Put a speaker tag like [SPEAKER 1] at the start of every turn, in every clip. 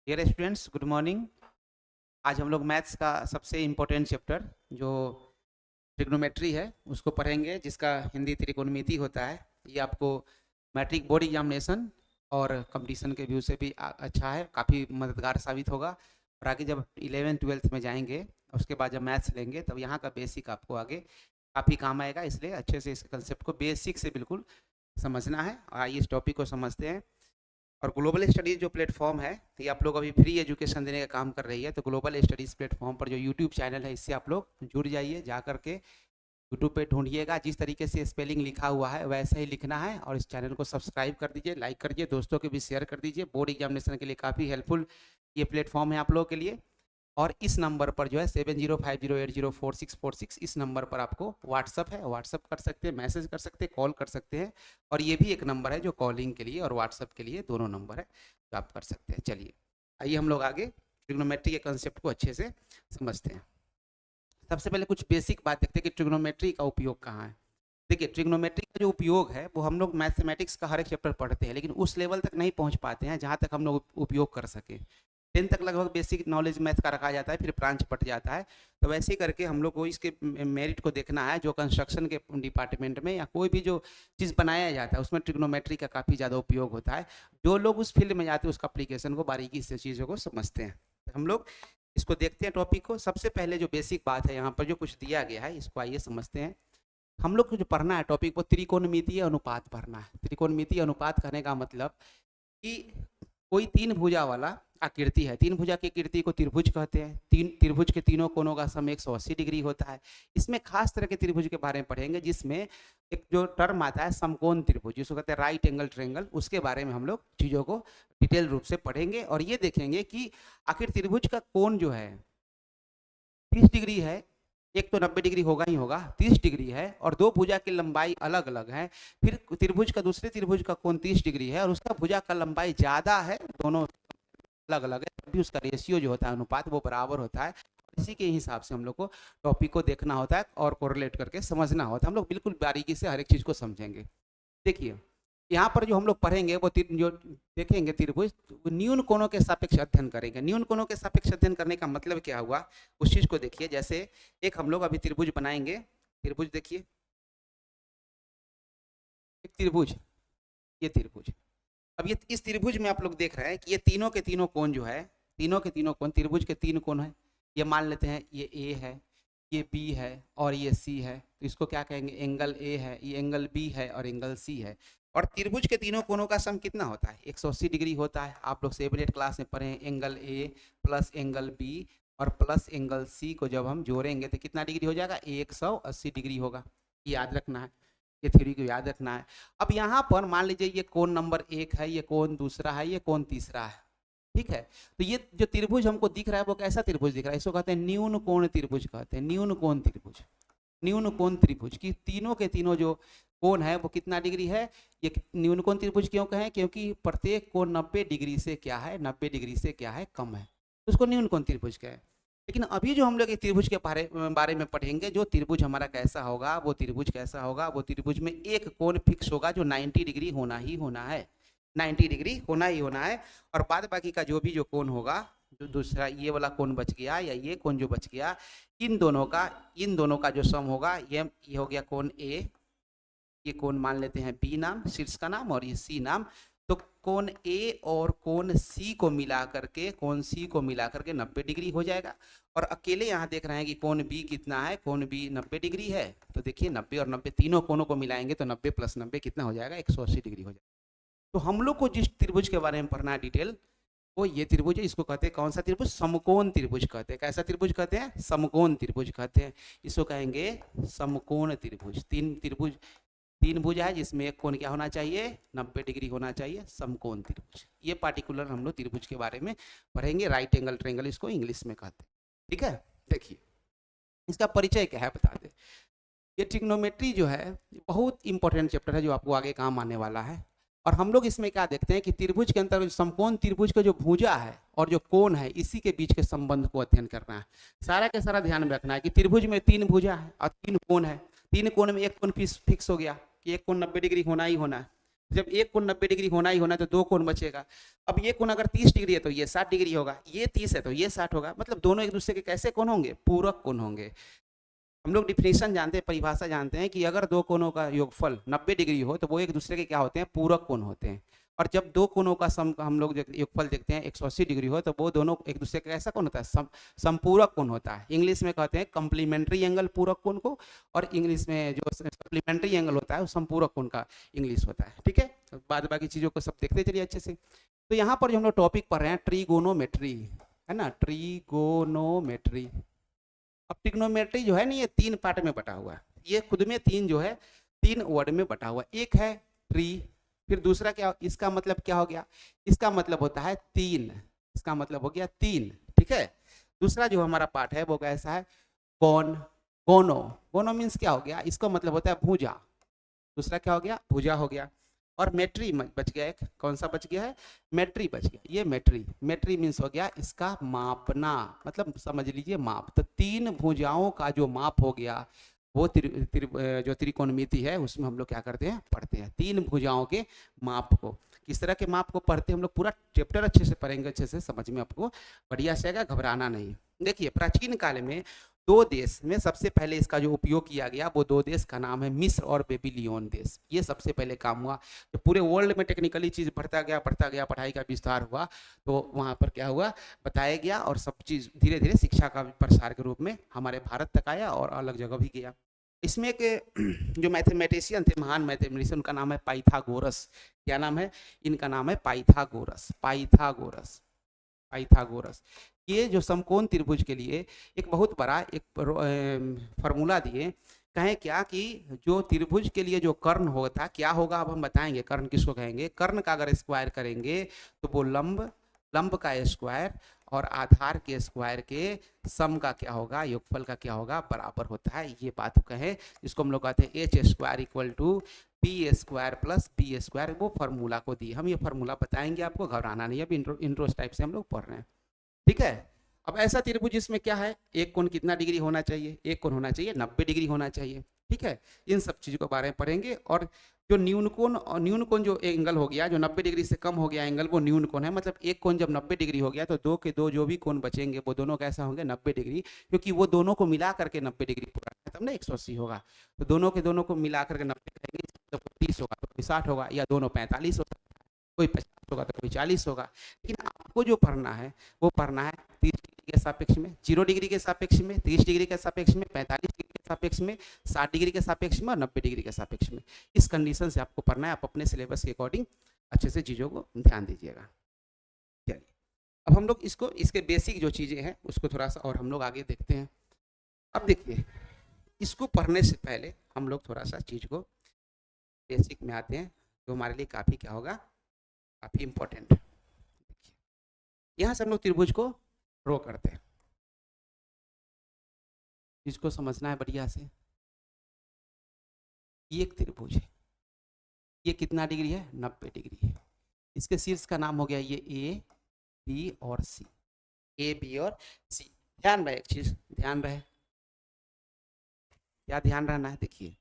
[SPEAKER 1] Dear students, good morning. आज हम लोग मैथ्स का सबसे इम्पोर्टेंट चैप्टर जो ट्रिग्नोमेट्री है उसको पढ़ेंगे, जिसका हिंदी त्रिकोणमिति होता है। ये आपको मैट्रिक बोर्ड एग्जामिनेशन और कंपटीशन के व्यू से भी अच्छा है, काफ़ी मददगार साबित होगा। और आगे जब 11th-12th में जाएंगे, उसके बाद जब मैथ्स लेंगे, तब यहाँ का बेसिक आपको आगे काफ़ी काम आएगा। इसलिए अच्छे से इस कंसेप्ट को बेसिक से बिल्कुल समझना है। आइए इस टॉपिक को समझते हैं। और ग्लोबल स्टडीज़ जो प्लेटफॉर्म है, ये आप लोग अभी फ्री एजुकेशन देने का काम कर रही है। तो ग्लोबल स्टडीज़ प्लेटफॉर्म पर जो यूट्यूब चैनल है, इससे आप लोग जुड़ जाइए। जा करके यूट्यूब पे ढूंढिएगा, जिस तरीके से स्पेलिंग लिखा हुआ है वैसे ही लिखना है। और इस चैनल को सब्सक्राइब कर दीजिए, लाइक कर दीजिए, दोस्तों के भी शेयर कर दीजिए। बोर्ड एग्जामिनेशन के लिए काफ़ी हेल्पफुल ये प्लेटफॉर्म है आप लोगों के लिए। और इस नंबर पर जो है 7050804646, इस नंबर पर आपको व्हाट्सअप है, व्हाट्सअप कर सकते हैं, मैसेज कर सकते हैं, कॉल कर सकते हैं। और ये भी एक नंबर है जो कॉलिंग के लिए और व्हाट्सअप के लिए दोनों नंबर है जो आप कर सकते हैं। चलिए आइए हम लोग आगे ट्रिग्नोमेट्री के कंसेप्ट को अच्छे से समझते हैं। सबसे पहले कुछ बेसिक बात देखते हैं कि ट्रिग्नोमेट्री का उपयोग कहाँ है। देखिए, ट्रिग्नोमेट्री का जो उपयोग है वो हम लोग मैथमेटिक्स का हर एक चैप्टर पढ़ते हैं, लेकिन उस लेवल तक नहीं पहुंच पाते हैं जहां तक हम लोग उपयोग कर सके। 10 तक लगभग बेसिक नॉलेज मैथ का रखा जाता है, फिर ब्रांच पट जाता है। तो वैसे ही करके हम लोग को इसके मेरिट को देखना है। जो कंस्ट्रक्शन के डिपार्टमेंट में या कोई भी जो चीज़ बनाया जाता है, उसमें ट्रिग्नोमेट्री का काफ़ी ज़्यादा उपयोग होता है। जो लोग उस फील्ड में जाते हैं, उसका अप्लीकेशन को बारीकी से चीज़ों को समझते हैं। हम लोग इसको देखते हैं टॉपिक को। सबसे पहले जो बेसिक बात है यहाँ पर जो कुछ दिया गया है, इसको आइए समझते हैं। हम लोग को जो पढ़ना है टॉपिक, वो त्रिकोणमितीय अनुपात पढ़ना है। त्रिकोणमितीय अनुपात कहने का मतलब कि कोई तीन भुजा वाला आकृति है। तीन भुजा की आकृति को त्रिभुज कहते हैं। तीन त्रिभुज के तीनों कोनों का सम 180 डिग्री होता है। इसमें खास तरह के त्रिभुज के बारे में पढ़ेंगे, जिसमें एक जो टर्म आता है समकोण त्रिभुज, जिसको कहते हैं राइट एंगल ट्रायंगल, उसके बारे में हम लोग चीज़ों को डिटेल रूप से पढ़ेंगे। और ये देखेंगे कि आखिर त्रिभुज का कोण जो है 30 डिग्री है, एक तो 90 डिग्री होगा ही होगा, 30 डिग्री है, और दो भुजा की लंबाई अलग अलग है। फिर त्रिभुज का दूसरे त्रिभुज का कोण 30 डिग्री है और उसका भुजा का लंबाई ज़्यादा है, दोनों अलग अलग है, तभी उसका रेशियो जो होता है, अनुपात, वो बराबर होता है। इसी के हिसाब से हम लोग को टॉपिक को देखना होता है और कोरिलेट करके समझना होता है। हम लोग बिल्कुल बारीकी से हर एक चीज़ को समझेंगे। देखिए, यहाँ पर जो हम लोग पढ़ेंगे वो जो देखेंगे त्रिभुज, न्यून कोणों के सापेक्ष अध्ययन करेंगे। न्यून कोणों के सापेक्ष अध्ययन करने का मतलब क्या हुआ, उस चीज को देखिए। जैसे एक हम लोग अभी त्रिभुज बनाएंगे। त्रिभुज देखिए, एक त्रिभुज, ये त्रिभुज। अब ये इस त्रिभुज में आप लोग देख रहे हैं कि ये तीनों के तीनों कोण जो है, तीनों के तीनों कोण, त्रिभुज के तीन कोण है। ये मान लेते हैं ये ए है, ये बी है और ये सी है। तो इसको क्या कहेंगे, एंगल ए है, ये एंगल बी है और एंगल सी है। और त्रिभुज के तीनों कोणों का सम कितना होता है, 180 डिग्री होता है। आप लोग 7th क्लास में पढ़े हैं, angle A plus angle B और प्लस एंगल सी को जब हम जोड़ेंगे तो कितना डिग्री हो जाएगा, 180 डिग्री होगा। याद रखना है, ये थ्योरी को याद रखना है। अब यहाँ पर मान लीजिए ये कोण नंबर 1 है, ये कोण दूसरा है, ये कोण तीसरा है, ठीक है। तो ये जो त्रिभुज हमको दिख रहा है वो कैसा त्रिभुज दिख रहा है, इसको कहते हैं न्यून कोण त्रिभुज कहते हैं। न्यून कोण त्रिभुज, न्यून कोण त्रिभुज की तीनों के तीनों जो कोण है वो कितना डिग्री है। ये न्यून कोण त्रिभुज क्यों कहें, क्योंकि प्रत्येक कोण 90 डिग्री से क्या है, 90 डिग्री से क्या है, कम है, तो उसको न्यून कोण त्रिभुज कहें। लेकिन अभी जो हम लोग त्रिभुज के बारे में पढ़ेंगे, जो त्रिभुज हमारा कैसा होगा, वो त्रिभुज कैसा होगा, वो त्रिभुज में एक कोण फिक्स होगा जो 90 डिग्री होना ही होना है, 90 डिग्री होना ही होना है। और बाद बाकी का जो भी जो कोण होगा, जो दूसरा ये वाला कोण बच गया या ये कोण जो बच गया, इन दोनों का जो सम होगा, ये हो गया कोण ए, ये कोण मान लेते हैं बी नाम, शीर्ष का नाम, और ये सी नाम। तो कोण ए और कोण सी को मिला करके, कोण सी को मिला करके 90 डिग्री हो जाएगा। और अकेले यहाँ देख रहे हैं कि कोण बी कितना है, कोण बी 90 डिग्री है। तो देखिए 90 और 90 तीनों कोणों को मिलाएंगे तो 90 प्लस 90 कितना हो जाएगा, 180 डिग्री हो जाएगा। तो हम लोग को जिस त्रिभुज के बारे में पढ़ना है डिटेल, वो ये त्रिभुज है। इसको कहते हैं कौन सा त्रिभुज, समकोण त्रिभुज कहते हैं। कैसा त्रिभुज कहते हैं, समकोण त्रिभुज कहते हैं। इसको कहेंगे समकोण त्रिभुज। तीन भुजा है जिसमें एक कोण क्या होना चाहिए, 90 डिग्री होना चाहिए, समकोण त्रिभुज। ये पार्टिकुलर हम लोग त्रिभुज के बारे में पढ़ेंगे। राइट एंगल ट्रायंगल इसको इंग्लिश में कहते हैं, ठीक है। देखिए इसका परिचय क्या है बता दे। ये ट्रिग्नोमेट्री जो है बहुत इंपॉर्टेंट चैप्टर है जो आपको आगे काम आने वाला है। और हम लोग इसमें क्या देखते हैं कि त्रिभुज के अंतर्गत समकोण त्रिभुज का जो भुजा है और जो कोण है, इसी के बीच के संबंध को अध्ययन करना है। सारा के सारा ध्यान में रखना है कि त्रिभुज में तीन भुजा है और तीन कोण है। तीन कोण में एक कोण फिक्स हो गया कि एक कोण 90 डिग्री होना ही होना है। जब एक कोण 90 डिग्री होना ही होना है तो दो कोण बचेगा। अब ये कोण अगर 30 डिग्री है तो ये 60 डिग्री होगा, ये 30 है तो ये 60 होगा, मतलब दोनों एक दूसरे के कैसे कोण होंगे? पूरक कोण होंगे। हम लोग डिफिनेशन जानते हैं, परिभाषा जानते हैं कि अगर दो कोणों का योगफल 90 डिग्री हो तो वो एक दूसरे के क्या होते हैं? पूरक कोण होते हैं। और जब दो कोणों का सम हम लोग योगफल देखते हैं 180 डिग्री हो तो वो दोनों एक दूसरे का कैसा कोण होता है? संपूरक कोण होता है। इंग्लिश में कहते हैं कम्प्लीमेंट्री एंगल पूरक कोण को, और इंग्लिश में जो सप्लीमेंट्री एंगल होता है वो संपूरक कोण का इंग्लिश होता है। ठीक है, बाद बाकी चीज़ों को सब देखते चलिए अच्छे से। तो यहाँ पर जो हम लोग टॉपिक पढ़ रहे हैं ट्रिगोनोमेट्री, है ना, ट्रिगोनोमेट्री। अब ट्रिग्नोमेट्री जो है ना ये 3 पार्ट में बटा हुआ है, ये खुद में 3 जो है 3 वर्ड में बटा हुआ है। एक है ट्री, फिर दूसरा क्या, इसका मतलब क्या हो गया? इसका मतलब होता है 3, इसका मतलब हो गया 3। ठीक है, दूसरा जो हमारा पार्ट है वो कैसा है? कौन, गोनो, गोनो मीन्स क्या हो गया? इसका मतलब होता है भुजा। दूसरा क्या हो गया? भुजा हो गया। और मेट्री बच गया एक, कौन सा बच गया है? मेट्री बच गया। ये मेट्री, मेट्री मीन्स हो गया इसका मापना, मतलब समझ लीजिए माप। तो 3 भुजाओं का जो माप हो गया वो जो त्रिकोणमिति है उसमें हम लोग क्या करते हैं? पढ़ते हैं 3 भुजाओं के माप को। किस तरह के माप को पढ़ते हैं हम लोग? पूरा चैप्टर अच्छे से पढ़ेंगे, अच्छे से समझ में आपको बढ़िया से आएगा, घबराना नहीं। देखिए प्राचीन काल में 2 देश में सबसे पहले इसका जो उपयोग किया गया वो 2 देश का नाम है मिस्र और बेबीलोन देश। ये सबसे पहले काम हुआ जब पूरे वर्ल्ड में टेक्निकली चीज़ बढ़ता गया, पढ़ाई का विस्तार हुआ, तो वहाँ पर क्या हुआ बताया गया, और सब चीज़ धीरे धीरे शिक्षा का प्रसार के रूप में हमारे भारत तक आया और अलग जगह भी गया। इसमें एक जो मैथमेटिशियन थे, महान मैथमेटिशियन, उनका नाम है पाइथागोरस। क्या नाम है? इनका नाम है पाइथागोरस, पाइथागोरस, पाइथागोरस। ये जो समकोण त्रिभुज के लिए एक बहुत बड़ा एक फार्मूला दिए। कहें क्या कि जो त्रिभुज के लिए जो कर्ण होता क्या होगा, अब हम बताएंगे कर्ण किसको कहेंगे। कर्ण का अगर स्क्वायर करेंगे तो वो लंब, लंब का स्क्वायर और आधार के स्क्वायर के सम का क्या होगा? योगफल का क्या होगा? बराबर होता है। ये बात कहें जिसको हम लोग कहते हैं H square equal to B square plus B square, वो फार्मूला को दी। हम ये फार्मूला बताएंगे, आपको घबराना नहीं है, अभी इंट्रो टाइप से हम लोग पढ़ रहे हैं। ठीक है, अब ऐसा त्रिभुज इसमें क्या है? एक कोण कितना डिग्री होना चाहिए? एक कोण होना चाहिए 90 डिग्री होना चाहिए। ठीक है, इन सब चीज़ों के बारे में पढ़ेंगे। और जो न्यून कोण जो एंगल हो गया, जो 90 डिग्री से कम हो गया एंगल, वो न्यून कोण है। मतलब एक कोण जब 90 डिग्री हो गया तो 2 के 2 जो भी कोण बचेंगे वो दोनों कैसा होंगे? 90 डिग्री, क्योंकि वो दोनों को मिला करके 90 डिग्री पूरा है, तब ना 180 होगा। तो दोनों के दोनों को मिला करके 90 करेंगे तो 30 होगा, तो 60 होगा, या दोनों 45 होगा, कोई 50 होगा तो कोई 40 होगा। लेकिन आपको जो पढ़ना है वो पढ़ना है 30 डिग्री के सापेक्ष में, 0 डिग्री के सापेक्ष में, 30 डिग्री के सापेक्ष में, 45 डिग्री के सापेक्ष में, 60 डिग्री के सापेक्ष में और 90 डिग्री के सापेक्ष में। इस कंडीशन से आपको पढ़ना है। आप अपने सिलेबस के अकॉर्डिंग अच्छे से चीज़ों को ध्यान दीजिएगा। चलिए अब हम लोग इसको, इसके बेसिक जो चीज़ें हैं उसको थोड़ा सा और हम लोग आगे देखते हैं। अब देखिए, इसको पढ़ने से पहले हम लोग थोड़ा सा चीज़ को बेसिक में आते हैं, जो हमारे लिए काफ़ी क्या होगा? काफ़ी इंपॉर्टेंट। देखिए यहाँ से हम लोग त्रिभुज को ड्रॉ करते हैं, इसको समझना है बढ़िया से। ये एक त्रिभुज है, ये कितना डिग्री है? 90 डिग्री है। इसके शीर्ष का नाम हो गया ये ए, बी और सी, ए बी और सी। ध्यान रहे एक चीज, ध्यान रहे, क्या ध्यान रहना है? देखिए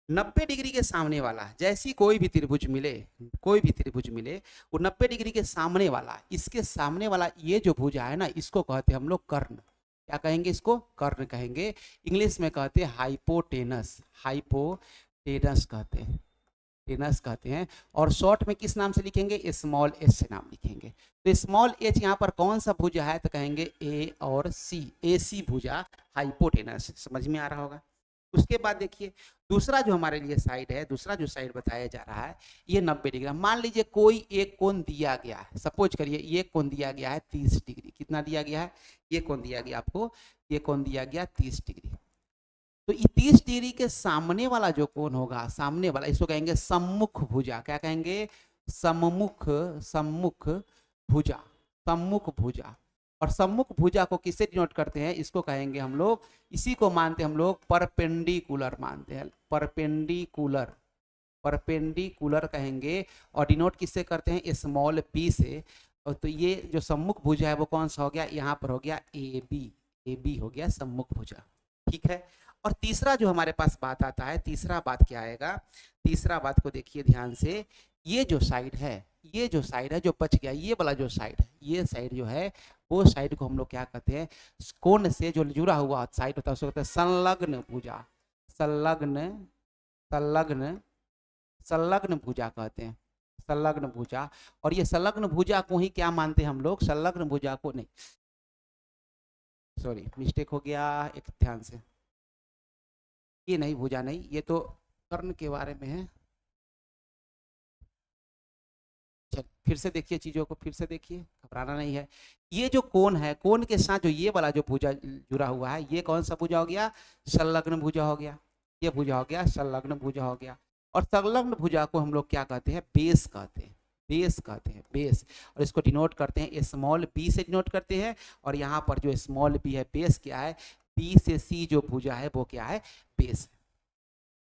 [SPEAKER 1] 90 डिग्री के सामने वाला, जैसी कोई भी त्रिभुज मिले, कोई भी त्रिभुज मिले, वो 90 डिग्री के सामने वाला, इसके सामने वाला ये जो भुजा है ना, इसको कहते हैं हम लोग कर्ण। क्या कहेंगे? इसको कर्ण कहेंगे। इंग्लिश में कहते हैं हाइपोटेनस, हाइपोटेनस कहते हैं, टेनस कहते हैं। और शॉर्ट में किस नाम से लिखेंगे? स्मॉल एच से नाम लिखेंगे। तो स्मॉल एच यहाँ पर कौन सा भुजा है? तो कहेंगे ए और सी, ए सी भुजा हाइपोटेनस। समझ में आ रहा होगा। उसके बाद देखिए दूसरा जो हमारे लिए साइड है, दूसरा जो साइड बताया जा रहा है ये 90 डिग्री। मान लीजिए कोई एक कोण दिया गया है, सपोज करिए ये कोण दिया गया है 30 डिग्री। कितना दिया गया है? ये कोण दिया गया आपको, ये कोण दिया गया 30 डिग्री। तो 30 डिग्री के सामने वाला जो कोण होगा, सामने वाला, इसको कहेंगे सम्मुख भुजा। क्या कहेंगे? सम्मुख, सम्मुख भुजा, सम्मुख भुजा। और सम्मुख भुजा को किससे डिनोट करते हैं? इसको कहेंगे हम लोग, इसी को मानते हम लोग परपेंडिकुलर मानते हैं, परपेंडिकुलर, परपेंडिकुलर कहेंगे। और डिनोट किससे करते हैं? स्मॉल पी से। और तो ये जो सम्मुख भुजा है वो कौन सा हो गया? यहाँ पर हो गया ए बी, ए बी हो गया सम्मुख भुजा। ठीक है, और तीसरा जो हमारे पास बात आता है, तीसरा बात क्या आएगा, तीसरा बात को देखिए ध्यान से, ये जो साइड है, ये जो साइड है जो बच गया, ये वाला जो साइड है, ये साइड जो है वो साइड को हम लोग क्या कहते हैं, कोण से जो जुड़ा हुआ साइड होता है उसको कहते हैं संलग्न भुजा, संलग्न, संलग्न, संलग्न भुजा कहते हैं, संलग्न भुजा। और ये संलग्न भुजा को ही क्या मानते हैं हम लोग, संलग्न भुजा को नहीं, सॉरी मिस्टेक हो गया, एक ध्यान से, ये नहीं भुजा नहीं, ये तो कर्ण के बारे में है। चल फिर से देखिए चीजों को, फिर से देखिए, घबराना नहीं है। ये जो कोण है, कोण के साथ जो ये वाला जो भुजा जुड़ा हुआ है, ये कौन सा भुजा हो गया, संलग्न भुजा हो गया, ये भुजा हो गया संलग्न भुजा हो गया। और संलग्न भुजा को हम लोग क्या कहते हैं, बेस कहते हैं, बेस कहते हैं, बेस। और इसको डिनोट करते हैं स्मॉल बी से डिनोट करते हैं। और यहाँ पर जो स्मॉल बी है, बेस क्या है, बी से सी जो भुजा है वो क्या है, बेस।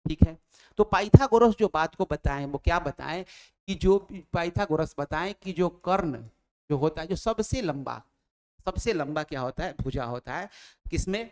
[SPEAKER 1] ठीक है, तो पाइथागोरस जो बात को बताएं वो क्या बताएं कि जो पाइथागोरस बताएं कि जो कर्ण जो होता है, जो सबसे लंबा, सबसे लंबा क्या होता है, भुजा होता है, किसमें,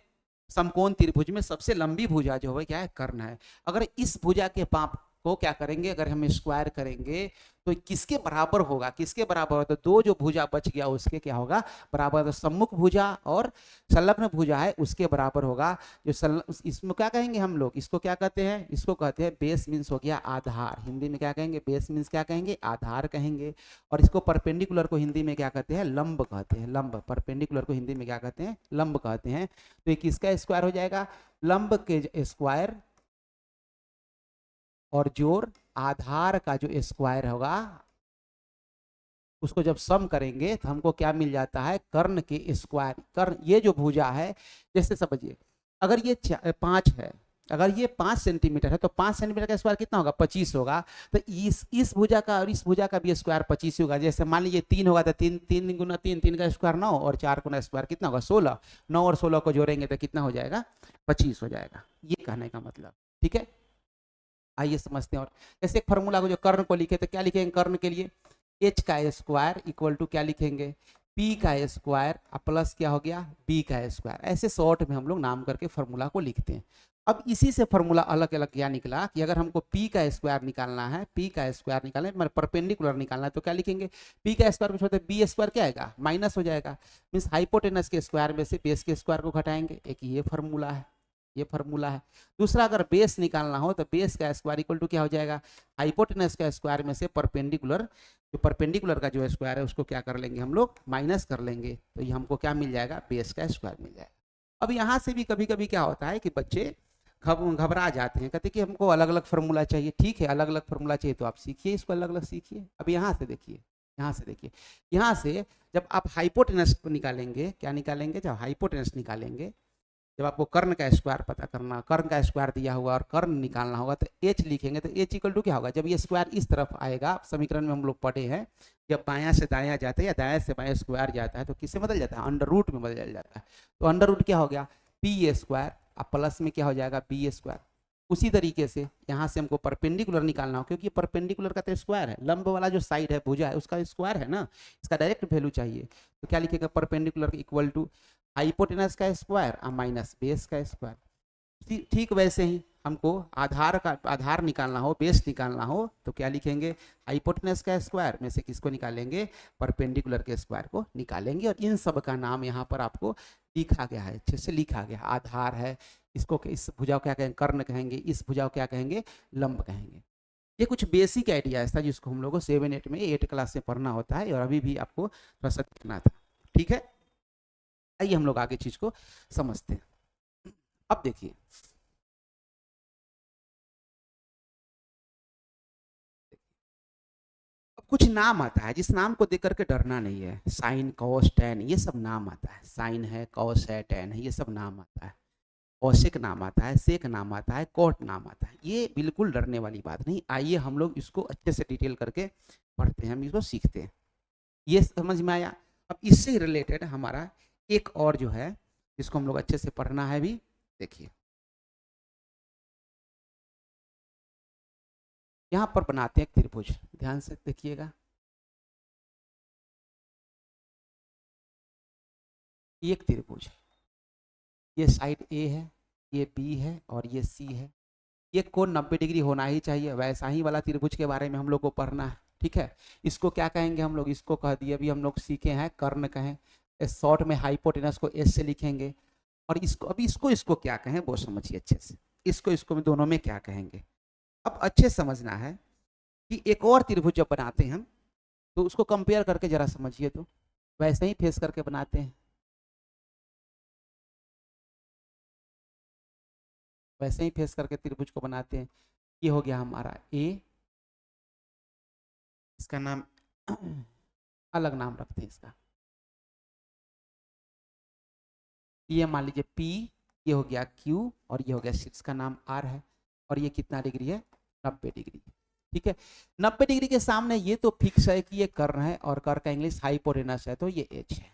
[SPEAKER 1] समकोण त्रिभुज में सबसे लंबी भुजा जो है क्या है, कर्ण है। अगर इस भुजा के पाप को क्या करेंगे, अगर हम स्क्वायर करेंगे तो किसके बराबर होगा, किसके बराबर होगा, तो दो जो भुजा बच गया उसके क्या होगा, बराबर, तो सम्मुख भुजा और संलग्न भुजा है उसके बराबर होगा। जो इसमें क्या कहेंगे हम लोग, इसको क्या कहते हैं, इसको कहते हैं बेस, मीन्स हो गया आधार, हिंदी में क्या कहेंगे, बेस मीन्स क्या कहेंगे, आधार कहेंगे। और इसको परपेंडिकुलर को हिंदी में क्या कहते हैं, लंब कहते हैं, लंब, परपेंडिकुलर को हिंदी में क्या कहते हैं, लंब कहते हैं। तो ये किसका स्क्वायर हो जाएगा, लंब के स्क्वायर और जोड़ आधार का जो स्क्वायर होगा, उसको जब सम करेंगे तो हमको क्या मिल जाता है, कर्ण के स्क्वायर। कर्ण ये जो भुजा है, जैसे समझिए अगर ये 5 है, अगर ये 5 सेंटीमीटर है तो 5 सेंटीमीटर का स्क्वायर कितना होगा, 25 होगा। तो इस भुजा का और इस भुजा का भी स्क्वायर 25 होगा। जैसे मान लीजिए 3 होगा तो 3, 3 गुना 3, 3 का स्क्वायर 9 और 4 गुना स्क्वायर कितना होगा, 16। 9 और 16 को जोड़ेंगे तो कितना हो जाएगा, 25 हो जाएगा, ये कहने का मतलब। ठीक है, आइए समझते हैं। और जैसे एक फार्मूला को जो कर्ण को लिखे तो क्या लिखेंगे, कर्ण के लिए एच का स्क्वायर इक्वल टू क्या लिखेंगे, पी का स्क्वायर प्लस क्या हो गया, बी का स्क्वायर। ऐसे शॉर्ट में हम लोग नाम करके फार्मूला को लिखते हैं। अब इसी से फार्मूला अलग अलग क्या निकला कि अगर हमको पी का स्क्वायर निकालना है, पी का स्क्वायर निकालना है, मतलब परपेंडिकुलर निकालना है, तो क्या लिखेंगे, पी का स्क्वायर को छोड़ते बी स्क्वायर क्या आएगा, माइनस हो जाएगा। मीन्स हाइपोटेनस के स्क्वायर में से बेस के स्क्वायर को घटाएंगे, एक ये फार्मूला है, ये फार्मूला है। दूसरा अगर बेस निकालना हो तो बेस का स्क्वायर इक्वल टू क्या हो जाएगा, हाइपोटेनस का स्क्वायर में से परपेंडिकुलर, जो परपेंडिकुलर का जो स्क्वायर है उसको क्या कर लेंगे हम लोग, माइनस कर लेंगे, तो ये हमको क्या मिल जाएगा, बेस का स्क्वायर मिल जाएगा। अब यहाँ से भी कभी कभी क्या होता है कि बच्चे घबरा जाते हैं, कहते कि हमको अलग अलग फार्मूला चाहिए। ठीक है, अलग अलग फार्मूला चाहिए तो आप सीखिए, इसको अलग अलग सीखिए। अब यहाँ से देखिए, यहाँ से देखिए, यहाँ से जब आप हाइपोटेनस को निकालेंगे, क्या निकालेंगे, जब हाइपोटेनस निकालेंगे, जब आपको कर्ण का स्क्वायर पता करना, कर्ण का स्क्वायर दिया हुआ और कर्ण निकालना होगा तो एच लिखेंगे। तो एच इक्वल टू क्या होगा, जब ये स्क्वायर इस तरफ आएगा, समीकरण में हम लोग पढ़े हैं, जब बायां से दायां जाता है या दायां से बायां स्क्वायर जाता है तो किससे बदल जाता है, अंडर रूट में बदल जाता है। तो अंडर रूट क्या हो गया, पी स्क्वायर, अब प्लस में क्या हो जाएगा, बी स्क्वायर। उसी तरीके से यहाँ से हमको परपेंडिकुलर निकालना हो, क्योंकि परपेंडिकुलर का तो स्क्वायर है, लंब वाला जो साइड है भुजा है उसका स्क्वायर है ना, इसका डायरेक्ट वैल्यू चाहिए। तो क्या लिखेगा, परपेंडिकुलर इक्वल टू हाइपोटेनस का स्क्वायर और माइनस बेस का स्क्वायर। ठीक वैसे ही हमको आधार का आधार निकालना हो, बेस निकालना हो तो क्या लिखेंगे, हाइपोटेनस का स्क्वायर में से किसको निकालेंगे, परपेंडिकुलर के स्क्वायर को निकालेंगे। और इन सब का नाम यहाँ पर आपको लिखा गया है, अच्छे से लिखा गया, आधार है, इसको इस भुजा को क्या कहेंगे, कर्ण कहेंगे, इस भुजा को क्या कहेंगे, लंब कहेंगे। ये कुछ बेसिक आइडियाज था जिसको हम लोग को 7-8 में 8 क्लास में पढ़ना होता है और अभी भी आपको थोड़ा सा देखना था। ठीक है, आइए हम लोग आगे चीज को समझते हैं। अब देखिए, अब कुछ नाम आता है जिस नाम को देख करके डरना नहीं है, साइन कॉस टैन ये सब नाम आता है, साइन है, कॉस है, टैन है, ये सब नाम आता है, कौशिक नाम आता है, सेक नाम आता है, कोट नाम आता है। ये बिल्कुल डरने वाली बात नहीं। आइए हम लोग इसको अच्छे से डिटेल करके पढ़ते हैं, हम इसको सीखते हैं। ये समझ में आया। अब इससे रिलेटेड हमारा एक और जो है जिसको हम लोग अच्छे से पढ़ना है भी, देखिए यहाँ पर बनाते हैं एक त्रिभुज, ध्यान से देखिएगा। एक त्रिभुज, ये साइड ए है, ये बी है और ये सी है। ये कोण 90 डिग्री होना ही चाहिए। वैसा ही वाला त्रिभुज के बारे में हम लोग को पढ़ना है, ठीक है। इसको क्या कहेंगे हम लोग, इसको कह दिए अभी हम लोग सीखे हैं कर्ण कहें, शॉर्ट में हाइपोटेनस को एस से लिखेंगे। और इसको अभी इसको क्या कहें वो समझिए अच्छे से, इसको में दोनों में क्या कहेंगे। अब अच्छे समझना है कि एक और त्रिभुज जब बनाते हैं हम तो उसको कंपेयर करके जरा समझिए, तो वैसे ही फेस करके बनाते हैं, वैसे ही फेस करके त्रिभुज को बनाते हैं। ये हो गया हमारा ए, इसका नाम अलग नाम रखते हैं इसका, ये मान लीजिए P, ये हो गया Q और ये हो गया 6 का नाम R है। और ये कितना डिग्री है, 90 डिग्री, ठीक है। 90 डिग्री के सामने ये तो फिक्स है कि ये कर्ण है और कर्ण का इंग्लिश हाइपोटेनस है, तो ये H है।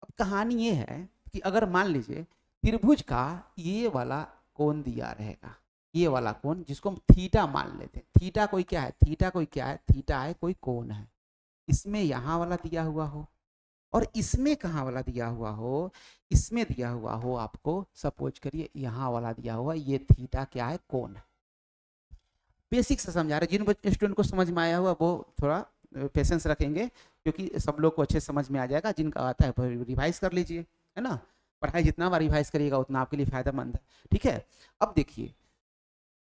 [SPEAKER 1] अब कहानी ये है कि अगर मान लीजिए त्रिभुज का ये वाला कोण दिया रहेगा, ये वाला कोण जिसको हम थीटा मान लेते हैं, थीटा कोई क्या है, थीटा कोई क्या है, थीटा है कोई कोण है। इसमें यहाँ वाला दिया हुआ हो और इसमें कहाँ वाला दिया हुआ हो, इसमें दिया हुआ हो आपको, सपोज करिए यहाँ वाला दिया हुआ, ये थीटा क्या है, कोण है। बेसिक से समझा रहे, जिन स्टूडेंट को समझ में आया हुआ वो थोड़ा पेशेंस रखेंगे, क्योंकि सब लोग को अच्छे समझ में आ जाएगा। जिनका आता है रिवाइज कर लीजिए, है ना। पढ़ाई जितना बार रिवाइज करिएगा उतना आपके लिए फायदेमंद है, ठीक है। अब देखिए,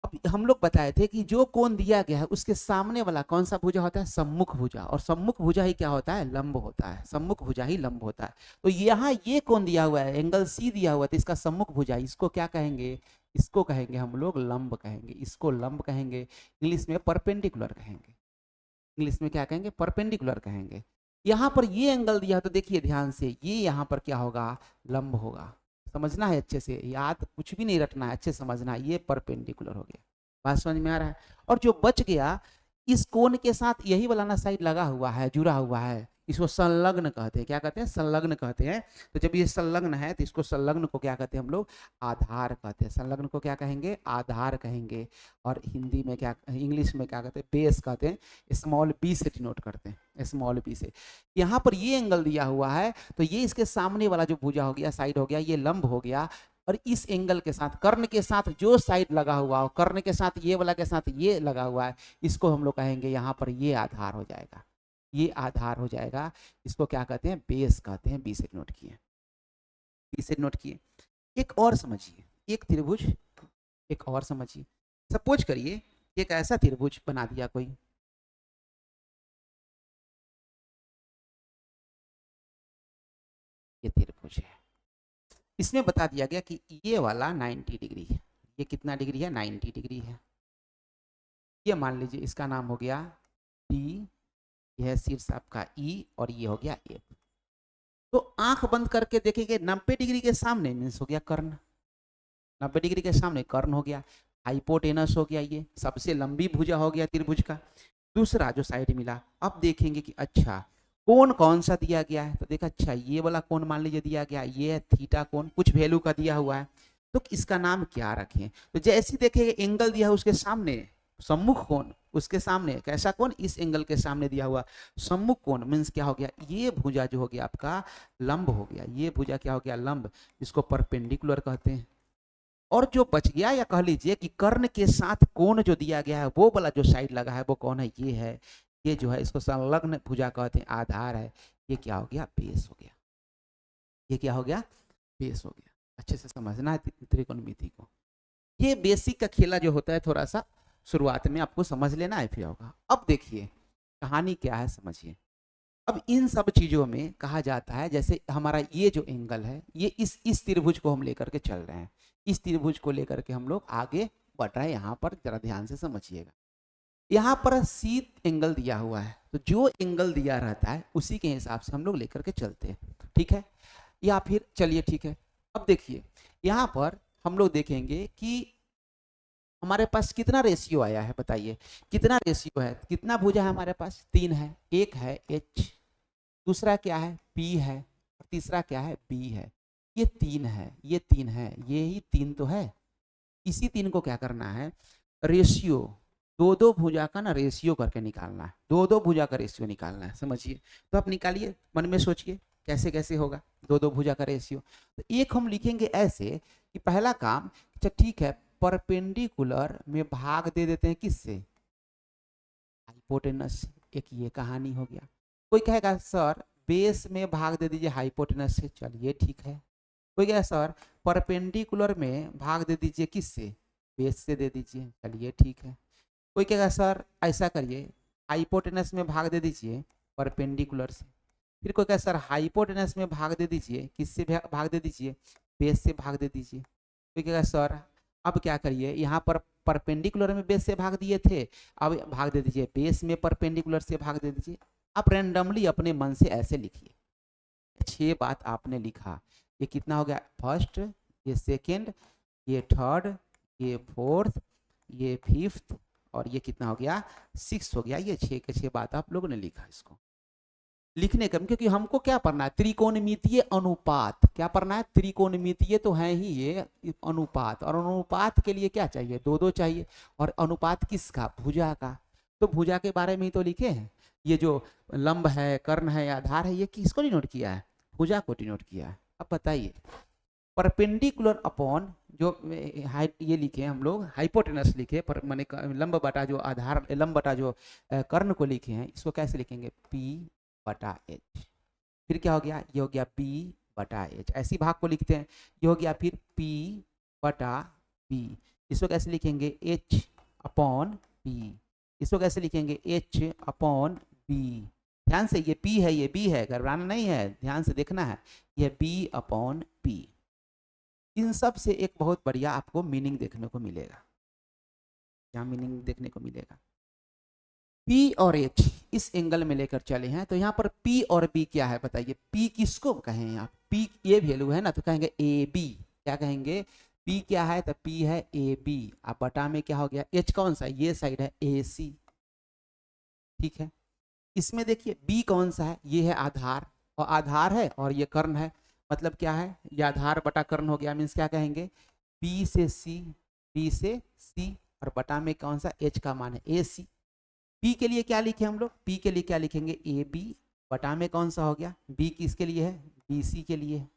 [SPEAKER 1] अब हम लोग बताए थे कि जो कोण दिया गया है उसके सामने वाला कौन सा भुजा होता है, सम्मुख भुजा। और सम्मुख भुजा ही क्या होता है, लंब होता है। सम्मुख भुजा ही लंब होता है। तो यहाँ ये कोण दिया हुआ है, एंगल सी दिया हुआ है, तो इसका सम्मुख भुजा, इसको क्या कहेंगे, इसको कहेंगे हम लोग लंब कहेंगे, इसको लंब कहेंगे। इंग्लिश में परपेंडिकुलर कहेंगे, इंग्लिश में क्या कहेंगे, परपेंडिकुलर कहेंगे। यहाँ पर ये एंगल दिया तो देखिए ध्यान से, ये यहाँ पर क्या होगा, लंब होगा। समझना है अच्छे से, याद कुछ भी नहीं रटना है, अच्छे समझना है। ये परपेंडिकुलर हो गया, बात समझ में आ रहा है। और जो बच गया, इस कोण के साथ यही वाला ना साइड लगा हुआ है, जुड़ा हुआ है, इसको संलग्न कहते हैं। क्या कहते हैं, संलग्न कहते हैं। तो जब ये संलग्न है तो इसको संलग्न को क्या कहते हैं हम लोग, आधार कहते हैं। संलग्न को क्या कहेंगे, आधार कहेंगे। और हिंदी में क्या, इंग्लिश में क्या कहते हैं, बेस कहते हैं। स्मॉल बी से डिनोट करते हैं, स्मॉल बी से। यहाँ पर ये एंगल दिया हुआ है तो ये इसके सामने वाला जो भुजा हो गया, साइड हो गया, ये लंब हो गया। और इस एंगल के साथ, कर्ण के साथ जो साइड लगा हुआ हो, कर्ण के साथ ये वाला के साथ ये लगा हुआ है, इसको हम लोग कहेंगे यहाँ पर ये आधार हो जाएगा, ये आधार हो जाएगा। इसको क्या कहते हैं, बेस कहते हैं। बी से नोट किए, बी से नोट किए। एक और समझिए, एक त्रिभुज, एक और समझिए। सपोज करिए एक ऐसा त्रिभुज बना दिया कोई, ये त्रिभुज है, इसमें बता दिया गया कि ये वाला 90 डिग्री है। ये कितना डिग्री है, 90 डिग्री है। ये मान लीजिए इसका नाम हो गया डी, यह शीर्ष आपका ई, और ये हो गया एफ। तो आंख बंद करके देखेंगे, 90 डिग्री के सामने मीन्स हो गया कर्ण, 90 डिग्री के सामने कर्ण हो गया, हाइपोटेनस हो गया, ये सबसे लंबी भुजा हो गया त्रिभुज का। दूसरा जो साइड मिला, अब देखेंगे कि अच्छा कोण कौन सा दिया गया है। तो देखा, अच्छा ये वाला कोण मान लीजिए दिया गया, ये है थीटा कोण, कुछ वैल्यू का दिया हुआ है। तो इसका नाम क्या रखें, तो जैसे देखेंगे एंगल दिया है उसके सामने, सम्मुख कोण, उसके सामने कैसा कोण, इस एंगल के सामने दिया हुआ सम्मुख कोण, मीन्स क्या हो गया, ये भुजा जो हो गया आपका लंब हो गया। ये भुजा क्या हो गया, लंब, जिसको परपेंडिकुलर कहते हैं। और जो बच गया, या कह लीजिए कि कर्ण के साथ कोण जो दिया गया है, वो वाला जो साइड लगा है वो कौन है, ये है। ये जो है इसको संलग्न भुजा कहते हैं, आधार है। ये क्या हो गया, बेस हो गया। ये क्या हो गया, बेस हो गया। अच्छे से समझना है त्रिकोणमिति को। ये बेसिक का खेला जो होता है, थोड़ा सा शुरुआत में आपको समझ लेना है, फिर होगा। अब देखिए कहानी क्या है, समझिए। अब इन सब चीजों में कहा जाता है, जैसे हमारा ये जो एंगल है, ये इस त्रिभुज को हम लेकर के चल रहे हैं, इस त्रिभुज को लेकर के हम लोग आगे बढ़ रहे हैं। यहाँ पर जरा ध्यान से समझिएगा, यहाँ पर सी एंगल दिया हुआ है, तो जो एंगल दिया रहता है उसी के हिसाब से हम लोग लेकर के चलते हैं, ठीक है। या फिर चलिए ठीक है, अब देखिए यहाँ पर हम लोग देखेंगे कि हमारे पास कितना रेशियो आया है, बताइए कितना रेशियो है, कितना भुजा है हमारे पास, 3 है। एक है H, दूसरा क्या है, P है, और तीसरा क्या है, B है। ये 3 है, ये 3 है, ये ही 3 तो है। इसी 3 को क्या करना है, रेशियो, दो दो भुजा का ना रेशियो करके निकालना है, दो दो भुजा का रेशियो निकालना है, समझिए। तो आप निकालिए, मन में सोचिए कैसे कैसे होगा दो दो भुजा का रेशियो। तो एक हम लिखेंगे ऐसे कि पहला काम, अच्छा ठीक है, परपेंडिकुलर में भाग दे देते हैं किससे, हाइपोटेनस से। एक ये कहानी हो गया। कोई कहेगा सर बेस में भाग दे दीजिए हाइपोटेनस से, चलिए ठीक है। कोई कहेगा सर परपेंडिकुलर में भाग दे दीजिए किससे, बेस से दे दीजिए, चलिए ठीक है। कोई कहेगा सर ऐसा करिए हाइपोटेनस में भाग दे दीजिए परपेंडिकुलर से। फिर कोई कहेगा सर हाइपोटेनस में भाग दे दीजिए किससे भाग दे दीजिए, बेस से भाग दे दीजिए। कोई कहेगा सर अब क्या करिए, यहाँ पर परपेंडिकुलर में बेस से भाग दिए थे, अब भाग दे दीजिए बेस में परपेंडिकुलर से भाग दे दीजिए। आप रैंडमली अपने मन से ऐसे लिखिए। 6 बात आपने लिखा, ये कितना हो गया, फर्स्ट, ये सेकेंड, ये थर्ड, ये फोर्थ, ये फिफ्थ, और ये कितना हो गया, 6 हो गया। ये 6 के 6 बात आप लोगों ने लिखा। इसको लिखने का, क्योंकि हमको क्या पढ़ना है, त्रिकोणमितीय अनुपात। क्या पढ़ना है, त्रिकोणमितीय तो है ही ये अनुपात, और अनुपात के लिए क्या चाहिए, 2 चाहिए। और अनुपात किसका, भुजा का। तो भुजा के बारे में ही तो लिखे हैं। ये जो लंब है, कर्ण है, आधार है, ये किसको डिनोट किया है, भुजा को डिनोट किया है। अब बताइए, परपेंडिकुलर अपॉन जो ये लिखे हम लोग हाइपोटेनस लिखे, पर माने लंब बटा जो आधार, लंब बटा जो कर्ण को लिखे हैं, इसको कैसे लिखेंगे, P बटा H। फिर क्या हो गया, ये हो गया P बटा H, ऐसी भाग को लिखते हैं। ये हो गया फिर P बटा B, इसको कैसे लिखेंगे, H अपॉन P। इसको कैसे लिखेंगे, H अपॉन B। ध्यान से, ये P है, ये B है, घबराना नहीं है, ध्यान से देखना है, ये B अपॉन P। इन सब से एक बहुत बढ़िया आपको मीनिंग देखने को मिलेगा। क्या मीनिंग देखने को मिलेगा, P और H इस एंगल में लेकर चले हैं, तो यहाँ पर P और B क्या है बताइए। P किसको कहें आप, P ये वैल्यू है ना, तो कहेंगे AB। क्या कहेंगे, P क्या है, तो P है AB। अब बटा में क्या हो गया, H कौन सा, ये साइड है AC, ठीक है। इसमें देखिए B कौन सा है, ये है आधार, और आधार है और ये कर्ण है, मतलब क्या है, ये आधार बटा कर्ण हो गया। मीन्स क्या कहेंगे, B से C, B से C, और बटा में कौन सा, H का मान है AC। P के लिए क्या लिखे हम लोग, P के लिए क्या लिखेंगे, AB, बटा में कौन सा हो गया, B किसके लिए है, BC के लिए है।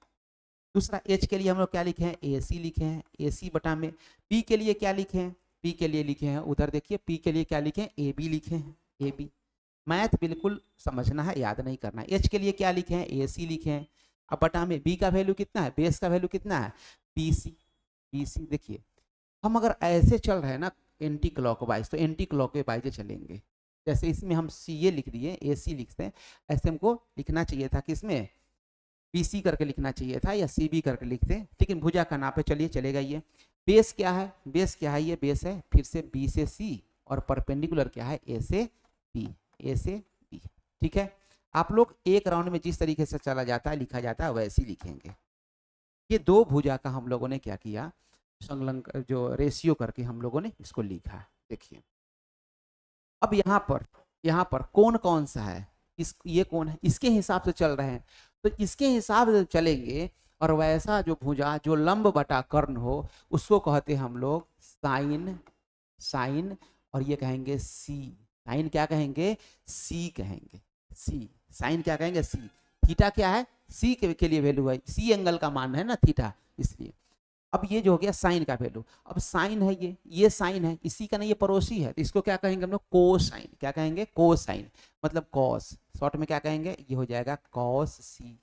[SPEAKER 1] दूसरा H के लिए हम लोग क्या लिखे हैं, AC लिखे हैं, AC बटा में। P के लिए क्या लिखे हैं, P के लिए लिखे हैं, उधर देखिए P के लिए क्या लिखे हैं, AB लिखे हैं, AB। मैथ बिल्कुल समझना है, याद नहीं करना है। H के लिए क्या लिखे हैं, AC लिखे हैं। अब बटा में B का वैल्यू कितना है, बेस का वैल्यू कितना है, BC। BC देखिए, हम अगर ऐसे चल रहे हैं ना एंटी क्लॉकवाइज, तो एंटी क्लॉकवाइज चलेंगे। जैसे इसमें हम CA लिख दिए, AC लिखते हैं, ऐसे हमको लिखना चाहिए था कि इसमें BC करके लिखना चाहिए था, या CB करके लिखते हैं, लेकिन भुजा का नाप है, चलिए चलेगा। ये बेस क्या है, बेस क्या है, ये बेस है, फिर से B से C, और परपेंडिकुलर क्या है, A से B, A से B, ठीक है। आप लोग एक राउंड में जिस तरीके से चला जाता है, लिखा जाता है, वैसे ही लिखेंगे। ये 2 भुजा का हम लोगों ने क्या किया, संलग्न जो रेशियो करके हम लोगों ने इसको लिखा है। देखिए अब यहाँ पर कौन कौन सा है, इस ये कौन है, इसके हिसाब से चल रहे हैं, तो इसके हिसाब से चलेंगे। और वैसा जो भुजा जो लंब बटा कर्ण हो, उसको कहते हैं हम लोग साइन, साइन, और ये कहेंगे सी। साइन क्या कहेंगे, सी कहेंगे, सी। साइन क्या कहेंगे, सी। थीटा क्या है, सी के लिए वैल्यू है, सी एंगल का मान है ना थीटा, इसलिए। अब ये जो हो गया साइन का वैल्यू, अब साइन है, ये साइन है, इसी का ना ये पड़ोसी है, तो इसको क्या कहेंगे हम लोग, कोसाइन। क्या कहेंगे, कोसाइन, मतलब कॉस, शॉर्ट में क्या कहेंगे, ये हो जाएगा कॉस सी,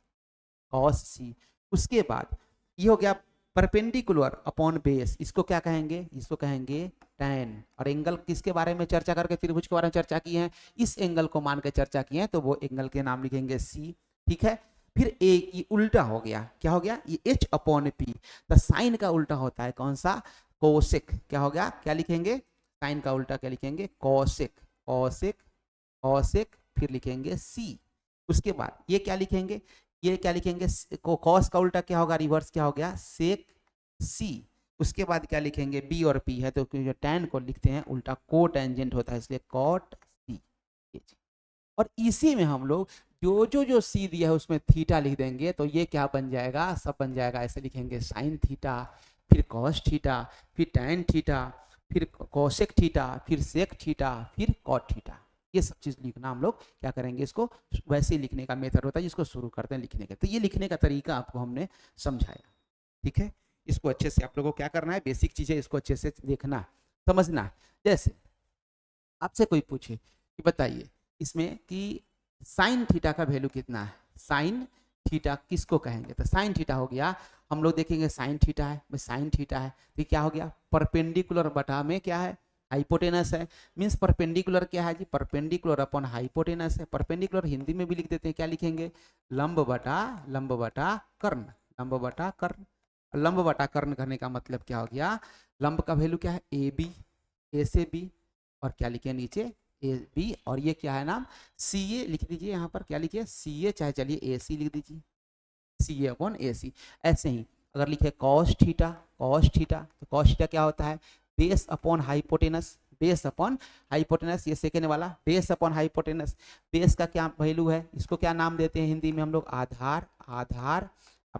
[SPEAKER 1] कॉस सी। उसके बाद ये हो गया परपेंडिकुलर अपॉन बेस, इसको क्या कहेंगे, इसको कहेंगे टैन। और एंगल किसके बारे में चर्चा करके, त्रिभुज के बारे में चर्चा की है, इस एंगल को मान के चर्चा की है, तो वो एंगल के नाम लिखेंगे सी, ठीक है। फिर एक ये उल्टा हो गया, क्या हो गया, ये H अपॉन P, तो साइन का उल्टा होता है कौन सा, कोसेक। क्या हो गया, क्या लिखेंगे, साइन का उल्टा क्या लिखेंगे, कोसेक, कोसेक, कोसेक, फिर लिखेंगे C। उसके बाद ये क्या लिखेंगे, ये क्या लिखेंगे, कॉस का उल्टा क्या होगा, रिवर्स क्या हो गया, सेक C। उसके बाद क्या लिखेंगे, B और P है, तो जो टैन को लिखते हैं उल्टा को टेंजेंट होता है, इसलिए कॉट C। और इसी में हम लोग जो सी दिया है उसमें थीटा लिख देंगे, तो ये क्या बन जाएगा, सब बन जाएगा। ऐसे लिखेंगे साइन थीटा, फिर कॉस थीटा, फिर टैन थीटा, फिर कोसेक थीटा, फिर सेक थीटा, फिर कॉट थीटा। ये सब चीज लिखना हम लोग क्या करेंगे, इसको वैसे ही लिखने का मेथड होता है जिसको शुरू करते हैं लिखने का। तो ये लिखने का तरीका आपको हमने समझाया, ठीक है। इसको अच्छे से आप लोगों को क्या करना है, बेसिक चीजें इसको अच्छे से देखना समझना। जैसे आपसे कोई पूछे कि बताइए इसमें कि साइन थीटा का वैल्यू कितना है, साइन थीटा किसको कहेंगे, तो साइन थीटा हो गया, हम लोग देखेंगे साइन थीटा है, भाई साइन थीटा है तो क्या हो गया, परपेंडिकुलर बटा में क्या है, हाइपोटेनस है। मींस परपेंडिकुलर क्या है जी, परपेंडिकुलर अपॉन हाइपोटेनस है। परपेंडिकुलर हिंदी में भी लिख देते हैं, क्या लिखेंगे, लंब बटा कर्ण, लंब बटा कर्ण। लंब बटा कर्ण करने का मतलब क्या हो गया, लंब का वैल्यू क्या है, ए बी, ए से बी, और क्या लिखे नीचे ए बी, और ये क्या है नाम, सी ए लिख दीजिए, यहाँ पर क्या लिखिए सी ए, चाहे चलिए ए सी लिख दीजिए, सी ए अपॉन ए सी। ऐसे ही अगर लिखे कॉस थीटा, तो कॉस थीटा क्या होता है, base upon hypotenuse, base upon hypotenuse, ये सेकेंड वाला बेस अपॉन हाइपोटेनस। बेस का क्या वैल्यू है, इसको क्या नाम देते हैं हिंदी में हम लोग, आधार, आधार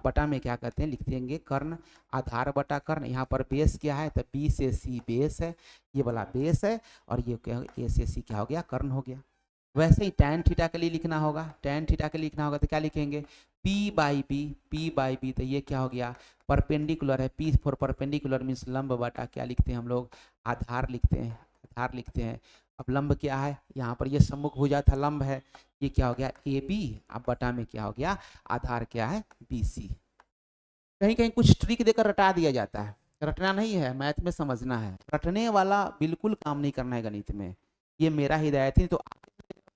[SPEAKER 1] बटा में क्या कहते हैं, लिख देंगे कर्ण, आधार बटा कर्ण। यहाँ पर बेस क्या है, तो बी से सी बेस है, ये वाला बेस है, और ये क्या ए से सी क्या हो गया, कर्ण हो गया। वैसे ही tan थीटा के लिए लिखना होगा, tan थीटा के लिए लिखना होगा तो क्या लिखेंगे, P बाई बी, तो ये क्या हो गया, परपेंडिकुलर है, P फॉर परपेंडिकुलर मीन्स लंब बटा क्या लिखते हैं हम लोग, आधार लिखते हैं, आधार लिखते हैं। अब लंब क्या है, यहाँ पर ये सम्मुख भुजा था, लंब है, ये क्या हो गया ए बी, अब बटा में क्या हो गया, आधार क्या है बी सी। कहीं कहीं कुछ ट्रिक देकर रटा दिया जाता है, रटना नहीं है, मैथ में समझना है, रटने वाला बिल्कुल काम नहीं करना है गणित में, ये मेरा हिदायत है। तो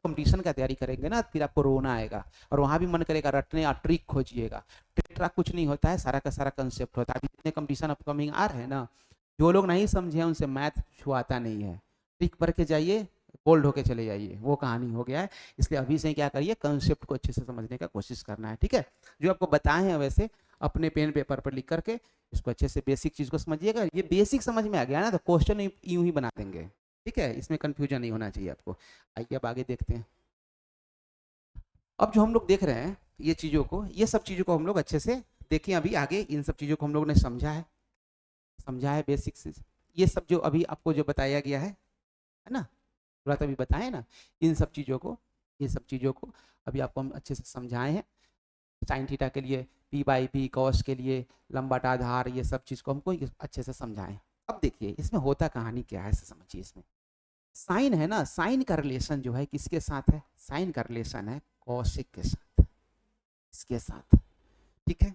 [SPEAKER 1] कंपटीशन का तैयारी करेंगे ना, फिर आपको रोना आएगा और वहां भी मन करेगा रटने, और ट्रिक खोजिएगा, ट्रिक ट्राक कुछ नहीं होता है, सारा का सारा कंसेप्ट होता है। अभी जितने कंपटीशन अपकमिंग आ रहे हैं ना, जो लोग नहीं समझे उनसे मैथ छुआता नहीं है, ट्रिक पढ़ के जाइए, बोल्ड होके चले जाइए, वो कहानी हो गया है। इसलिए अभी से क्या करिए, कंसेप्ट को अच्छे से समझने का कोशिश करना है, ठीक है। जो आपको बताए हैं वैसे अपने पेन पेपर पर लिख करके इसको अच्छे से बेसिक चीज को समझिएगा। ये बेसिक समझ में आ गया ना, तो क्वेश्चन यूं ही बना देंगे, ठीक है, इसमें कंफ्यूजन नहीं होना चाहिए आपको। आइए अब आगे देखते हैं। अब जो हम लोग देख रहे हैं ये चीज़ों को, ये सब चीज़ों को हम लोग अच्छे से देखें। अभी आगे इन सब चीज़ों को हम लोग ने समझा है बेसिक से। ये सब जो अभी आपको जो बताया गया है ना, थोड़ा तो अभी बताए ना, इन सब चीज़ों को, ये सब चीज़ों को अभी आपको हम अच्छे से समझाए हैं। साइन थीटा के लिए, पी बाई पी, कॉस के लिए, लंबाटा आधार, ये सब चीज़ को हमको अच्छे से समझाएं। अब देखिए इसमें होता कहानी क्या है, समझिए। इसमें साइन है ना, साइन का रिलेशन जो है किसके साथ है, साइन का रिलेशन है कौशिक के साथ, इसके साथ, ठीक है।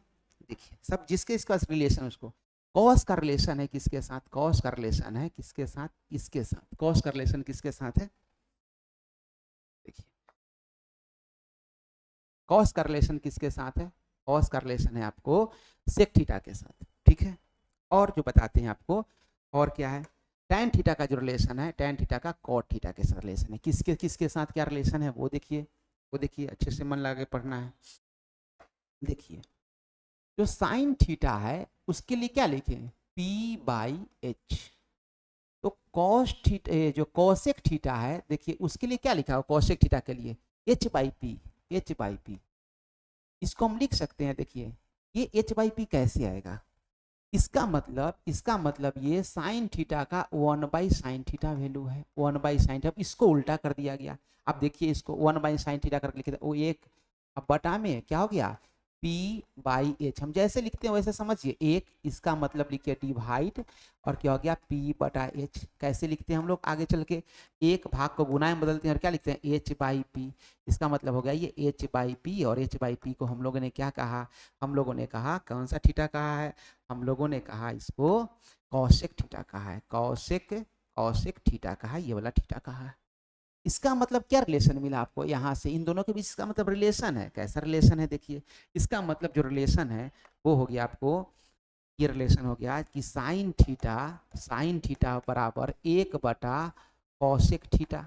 [SPEAKER 1] देखिए सब जिसके इसका रिलेशन, उसको कॉस का रिलेशन है किसके साथ, कॉस का रिलेशन है किसके साथ, इसके साथ। कॉस का रिलेशन किसके साथ है, देखिए कॉस का रिलेशन किसके साथ है, कॉस का रिलेशन है आपको सेक थीटा के साथ, ठीक है। और जो बताते हैं आपको, और क्या है, tan थीटा का जो रिलेशन है, tan थीटा का cot थीटा के साथ रिलेशन है। किसके किसके साथ क्या रिलेशन है वो देखिए, वो देखिए, अच्छे से मन लगा के पढ़ना है। देखिए जो साइन थीटा है उसके लिए क्या लिखे, P बाई एच। तो कॉस थीटा, जो कॉसेक थीटा है देखिए उसके लिए क्या लिखा हो, कॉसेक थीटा के लिए H by P, H by P. इसको हम लिख सकते हैं, देखिए ये H बाई पी कैसे आएगा, इसका मतलब ये साइन थीटा का 1 बाई साइन थीटा वैल्यू है, 1 बाई साइन थीटा। इसको उल्टा कर दिया गया। अब देखिए इसको 1 बाई साइन थीटा करके लिखे वो एक, अब बटा में क्या हो गया, P बाई एच। हम जैसे लिखते हैं वैसे समझिए, एक, इसका मतलब लिखिए डिवाइड, और क्या हो गया P बटा एच। कैसे लिखते हैं हम लोग आगे चल के, एक भाग को गुना में बदलते हैं और क्या लिखते हैं H बाई पी। इसका मतलब हो गया ये H बाई पी, और H बाई पी को हम लोगों ने क्या कहा, हम लोगों ने कहा कौन सा थीटा कहा है, हम लोगों ने कहा इसको कौशिक थीटा कहा है, कौशिक थीटा कहा, ये वाला थीटा कहा है। इसका मतलब क्या रिलेशन मिला आपको यहाँ से, इन दोनों के बीच इसका मतलब रिलेशन है, कैसा रिलेशन है देखिए। इसका मतलब जो रिलेशन है वो हो गया आपको, ये रिलेशन हो गया कि साइन थीटा बराबर 1 बटा कौशिक थीटा,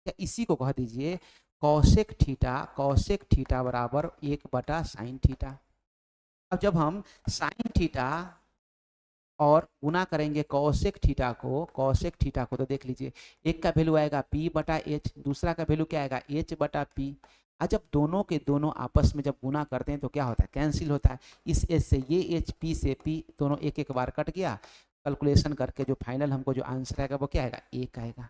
[SPEAKER 1] या इसी को कह दीजिए कौशिक थीटा बराबर 1 बटा साइन थीटा। अब जब हम साइन थीटा और गुना करेंगे कौशिक थीटा को, तो देख लीजिए एक का वैल्यू आएगा P बटा एच, दूसरा का वैल्यू क्या आएगा H बटा पी। और जब दोनों के दोनों आपस में जब गुना करते हैं तो क्या होता है, कैंसिल होता है। इस H से ये H, P से P, दोनों एक एक बार कट गया। कैलकुलेशन करके जो फाइनल हमको जो आंसर आएगा वो क्या आएगा, 1 आएगा।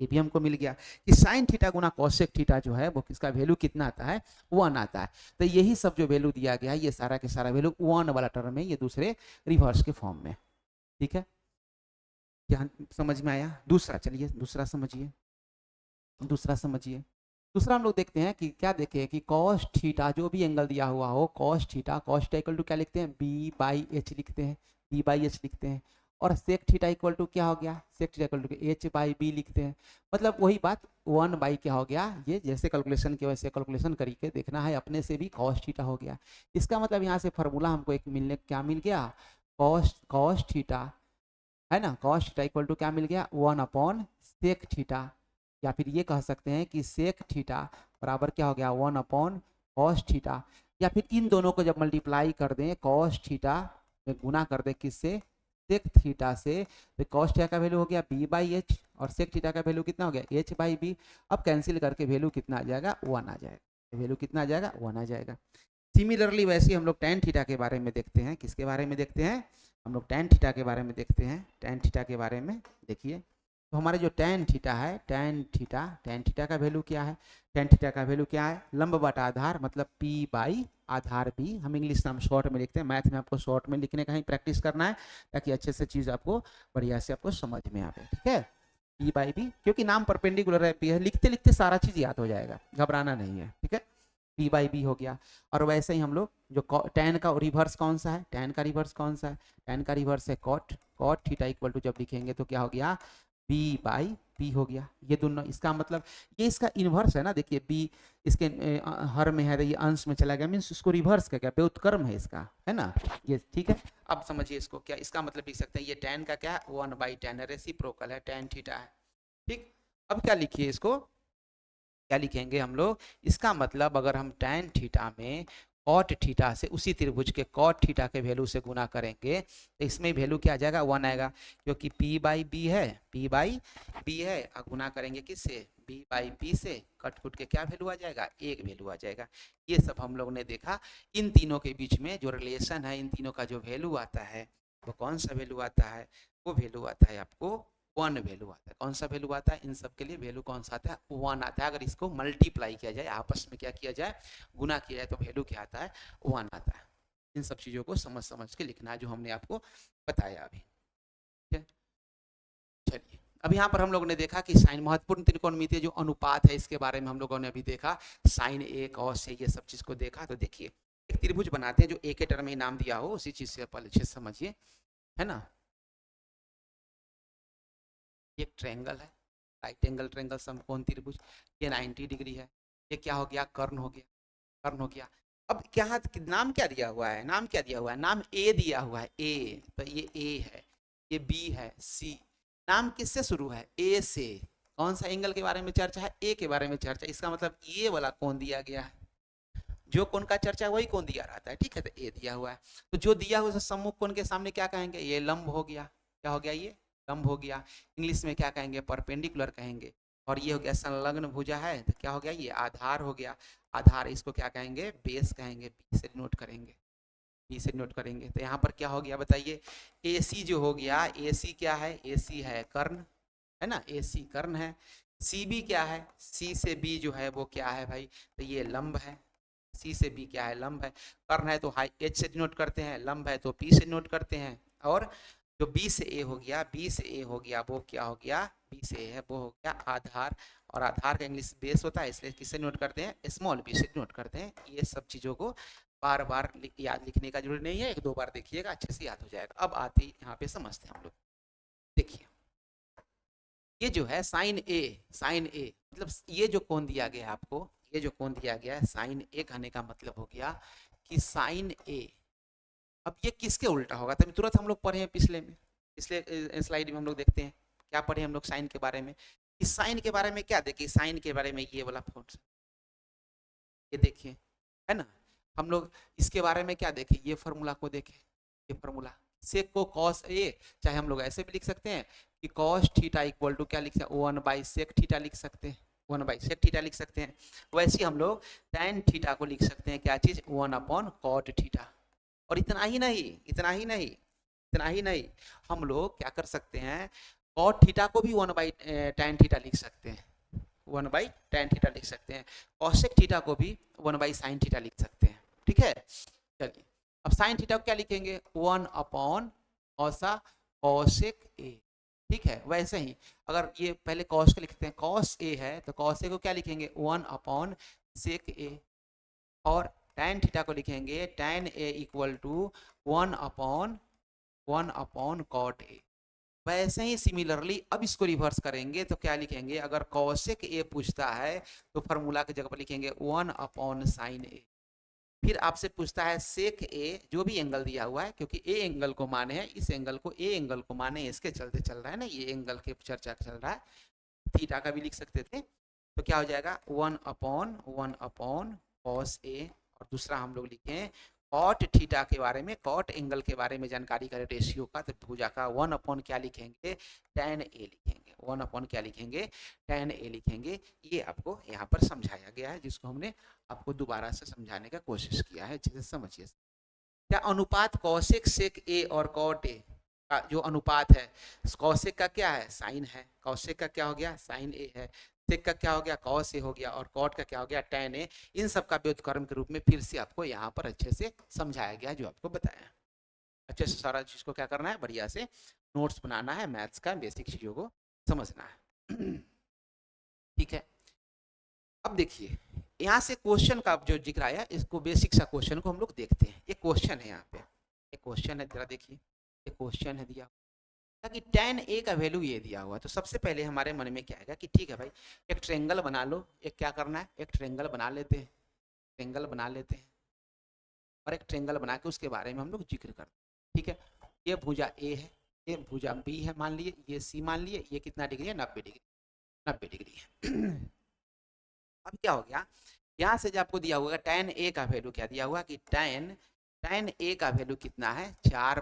[SPEAKER 1] ये भी हमको मिल गया कि साइन थीटा गुना कॉसेक थीटा जो है वो किसका वैल्यू कितना आता है, 1 आता है। तो यही सब जो वैल्यू दिया गया है ये सारा के सारा वैल्यू 1 वाला टर्म है, ये दूसरे रिवर्स के फॉर्म में। ठीक है, क्या समझ में आया? दूसरा, चलिए दूसरा समझिए, दूसरा समझिए। दूसरा हम लोग देखते हैं कि क्या देखें कि कॉस थीटा जो भी एंगल दिया हुआ हो, कॉस थीटा इक्वल टू क्या लिखते हैं, बी बाई एच लिखते हैं, बी बाई एच लिखते हैं। और सेक थीटा इक्वल टू क्या हो गया, sec theta equal to H by B लिखते हैं। मतलब वही बात 1 बाई क्या हो गया, ये जैसे कैलकुलेशन के वैसे कैलकुलेशन करके देखना है अपने से भी कॉस थीटा हो गया। इसका मतलब यहाँ से फॉर्मूला हमको एक मिलने क्या मिल गया, कॉस थीटा है ना, कॉस थीटा इक्वल टू क्या मिल गया, 1 अपॉन सेक थीटा। या फिर ये कह सकते हैं कि सेक थीटा बराबर क्या हो गया, 1 अपॉन कॉस थीटा। या फिर इन दोनों को जब मल्टीप्लाई कर दें, कॉस थीटा में गुना कर दें किससे, सेक थीटा से, तो कॉस थीटा का वैल्यू हो गया बी बाई एच और सेक थीटा का वैल्यू कितना हो गया, एच बाई बी। अब कैंसिल करके वैल्यू कितना आ जाएगा, 1 आ जाएगा। वैल्यू कितना आ जाएगा, 1 आ जाएगा। सिमिलरली वैसे ही हम लोग टैन थीटा के बारे में देखते हैं। किसके बारे में देखते हैं, हम लोग टैन थीटा के बारे में देखते हैं। टैन थीटा के बारे में देखिए, तो हमारे जो टैन थीटा है, टैन थीटा का वैल्यू क्या है, टैन थीटा का वैल्यू क्या है, लंब बटा आधार, मतलब p बाई आधार b। हम इंग्लिश नाम शॉर्ट में लिखते हैं, मैथ में आपको शॉर्ट में लिखने का ही प्रैक्टिस करना है ताकि अच्छे से चीज़ आपको बढ़िया से आपको समझ में आए। ठीक है, p बाई b, क्योंकि नाम परपेंडिकुलर है, p है, लिखते लिखते सारा चीज़ याद हो जाएगा, घबराना नहीं है। ठीक है, p बाई b हो गया। और वैसे ही हम लोग जो टैन का रिवर्स कौन सा है, टैन का रिवर्स कौन सा है, टैन का रिवर्स है cot. Cot theta equal to जब लिखेंगे तो क्या हो गया, b बाई p हो गया। ये दोनों, इसका मतलब ये इसका इन्वर्स है ना, देखिए b इसके हर में है, ये अंश में चला गया, मीन्स उसको रिवर्स का क्या, व्युत्क्रम है इसका, है ना ये। ठीक है, अब समझिए इसको, क्या इसका मतलब लिख सकते हैं, ये टैन का क्या है, 1 बाई टैन है, रेसिप्रोकल है, टैन थीटा है। ठीक, अब क्या लिखिए इसको, क्या लिखेंगे हम लोग, इसका मतलब अगर हम टैन थीटा में कॉट थीटा से, उसी त्रिभुज के कॉट थीटा के वैल्यू से गुना करेंगे तो इसमें वैल्यू क्या आ जाएगा, 1 आएगा, क्योंकि p बाई बी है, p बाई बी है, और गुना करेंगे किससे, b बाई p से, कट कुट के क्या वैल्यू आ जाएगा, एक वैल्यू आ जाएगा। ये सब हम लोग ने देखा। इन तीनों के बीच में जो रिलेशन है, इन तीनों का जो वैल्यू आता है वो कौन सा वैल्यू आता है, वो वैल्यू आता है आपको 1 वैल्यू आता है। कौन सा वैल्यू आता है, इन सब के लिए वैल्यू कौन सा आता है, 1 आता है। अगर इसको मल्टीप्लाई किया जाए, आपस में क्या किया जाए, गुना किया जाए, तो वैल्यू क्या आता है, 1 आता है। इन सब चीज़ों को समझ समझ के लिखना है जो हमने आपको बताया अभी। ठीक है, चलिए अब यहाँ पर हम लोगों ने देखा कि साइन, महत्वपूर्ण त्रिकोणमितीय जो अनुपात है इसके बारे में हम लोगों ने अभी देखा, साइन ए कॉस ए, ये सब चीज़ को देखा। तो देखिए एक त्रिभुज बनाते हैं जो एक के टर्म में नाम दिया हो, उसी चीज़ से पहले अच्छे से समझिए, है ना। ये ट्रायंगल है, राइट एंगल ट्रायंगल समकोण त्रिभुज, ये 90 डिग्री है। ये क्या हो गया, कर्ण हो गया, कर्ण हो गया। अब क्या नाम क्या दिया हुआ है, नाम क्या दिया हुआ है, नाम ए दिया हुआ है, ए, तो ये ए है, ये बी है, सी। नाम किससे शुरू है, ए से। कौन सा एंगल के बारे में चर्चा है, ए के बारे में चर्चा, इसका मतलब ये वाला कोण दिया गया है, जो कोण का चर्चा वही कोण दिया रहता है। ठीक है, तो ए दिया हुआ है, तो जो दिया हुआ सम्मुख कोण के सामने क्या कहेंगे, ये लंब हो गया, क्या हो गया, ये लंब हो गया। इंग्लिश में क्या कहेंगे, परपेंडिकुलर कहेंगे। और ये हो गया संलग्न भुजा है, तो क्या हो गया, ये आधार हो गया। आधार, इसको क्या कहेंगे, बेस कहेंगे, बी से नोट करेंगे, बी से नोट करेंगे। तो यहाँ पर क्या हो गया बताइए, ए सी जो हो गया, ए सी क्या है, ए सी है कर्ण, है ना, ए सी कर्ण है। सी बी क्या है, सी से बी जो है वो क्या है भाई, तो ये लंब है। सी से बी क्या है, लंब है। कर्ण है तो हाई एच से डिनोट करते हैं, लंब है तो पी से डिनोट करते हैं। और जो बी से ए हो गया, बी से ए हो गया, वो क्या हो गया, बी से ए है, वो हो गया आधार। और आधार का इंग्लिश बेस होता है, इसलिए किससे नोट करते हैं, स्मॉल बी से नोट करते हैं। ये सब चीज़ों को बार बार याद लिखने का जरूरी नहीं है, एक दो बार देखिएगा, अच्छे से याद हो जाएगा। अब आते यहाँ पे समझते हैं हम लोग। देखिए ये जो है साइन ए, साइन ए मतलब ये जो कोण दिया गया है आपको, ये जो कोण दिया गया है साइन ए कहने का मतलब हो गया कि साइन ए, अब ये किसके उल्टा होगा, तभी तुरंत हम लोग पढ़े हैं पिछले में, पिछले स्लाइड में हम लोग देखते हैं क्या पढ़े हम लोग साइन के बारे में। इस साइन के बारे में क्या देखिए, साइन के बारे में ये वाला फॉर्मूला, ये देखिए, है ना। हम लोग इसके बारे में क्या देखें, ये फॉर्मूला को देखें, ये फॉर्मूला सेक को कॉस ए, चाहे हम लोग ऐसे भी लिख सकते हैं कि कॉस थीटा इक्वल टू क्या लिख सकते हैं, 1 बाई सेक थीटा लिख सकते हैं, 1 बाई सेक थीटा लिख सकते हैं। वैसे ही हम लोग टैन थीटा को लिख सकते हैं, क्या चीज, 1 अपॉन कॉट थीटा। और इतना ही नहीं, इतना ही नहीं, इतना ही नहीं, हम लोग क्या कर सकते हैं, कॉट थीटा को भी 1/tan थीटा लिख सकते हैं, 1/tan थीटा लिख सकते हैं। कॉसेक थीटा को भी 1/sin थीटा लिख सकते हैं। ठीक है, चलिए अब साइन थीटा को क्या लिखेंगे, 1/कॉसा कॉसेक ए। ठीक है, वैसे ही अगर ये पहले कॉस को लिखते हैं, कॉस ए है तो कॉस ए को क्या लिखेंगे, 1/सेक ए। और tan थीटा को लिखेंगे tan ए इक्वल टू 1/कॉट ए। वैसे ही सिमिलरली अब इसको रिवर्स करेंगे तो क्या लिखेंगे, अगर कॉसेक ए पूछता है तो फार्मूला की जगह पर लिखेंगे 1/साइन ए। फिर आपसे पूछता है सेक ए, जो भी एंगल दिया हुआ है, क्योंकि ए एंगल को माने है, इस एंगल को ए एंगल को माने, इसके चलते चल रहा है ना, ये एंगल के चर्चा चल रहा है, थीटा का भी लिख सकते थे। तो क्या हो जाएगा 1/1 कॉस ए। और दूसरा हम लोग लिखें कॉट थीटा के बारे में, कॉट एंगल के बारे में जानकारी करें रेशियो का, तो भुजा का 1/ क्या लिखेंगे, tan ए लिखेंगे, 1/ क्या लिखेंगे, tan ए लिखेंगे। ये आपको यहाँ पर समझाया गया है, जिसको हमने आपको दोबारा से समझाने का कोशिश किया है, अच्छे से समझिए। क्या अनुपात कौशिक सेक ए और कॉट ए का जो अनुपात है, कौशिक का क्या है, साइन है, कौशिक का क्या हो गया, साइन ए है, सेक का क्या हो गया, कॉस ए हो गया, और कॉट का क्या हो गया, टैन ए। इन सब का व्युत्क्रम के रूप में फिर से आपको यहाँ पर अच्छे से समझाया गया, जो आपको बताया। अच्छे से सारा चीज को क्या करना है, बढ़िया से नोट्स बनाना है, मैथ्स का बेसिक चीजों को समझना है। ठीक है, अब देखिए यहाँ से क्वेश्चन का जो जिक्र आया, इसको बेसिक सा क्वेश्चन को हम लोग देखते हैं। ये क्वेश्चन है, यहाँ पे एक क्वेश्चन है, जरा देखिए, ये क्वेश्चन है दिया कि tan ए का वैल्यू ये दिया हुआ है। तो सबसे पहले हमारे मन में क्या आएगा कि ठीक है भाई, एक ट्रेंगल बना लो, एक क्या करना है, एक ट्रेंगल बना लेते हैं, ट्रेंगल बना लेते हैं, और एक ट्रेंगल बना के उसके बारे में हम लोग जिक्र करते हैं। ठीक है, ये भुजा ए है, ये भुजा बी है, मान लिए, ये सी मान लिए, ये कितना डिग्री है, 90 डिग्री, 90 डिग्री है। अब क्या हो गया, यहाँ से जो आपको दिया हुआ tan ए का वैल्यू क्या दिया हुआ कि tan ए का वैल्यू कितना है, 4/,